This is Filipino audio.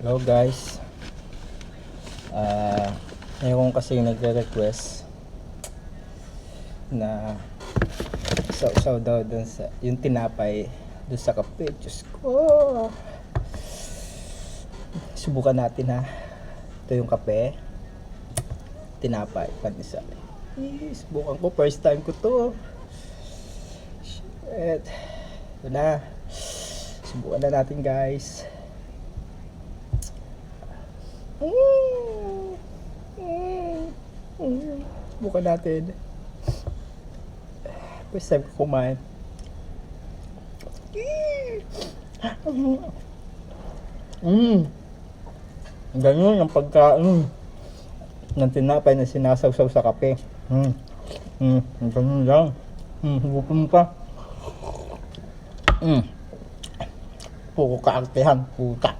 Hello guys. Ngayon kasi nagre-request na sausaw daw dun sa yung tinapay dun sa kape. Diyos ko. Subukan natin ha. Ito yung kape. Tinapay, pandesal. Subukan ko. First time ko to. Shit. Ito na. Subukan na natin guys. Bukan natin. First time ko kumain. Ganyan yung pagkain ng tinapay na sinasawsaw sa kape. Ganyan lang. Hugupin pa. Puro kaartehan, puta.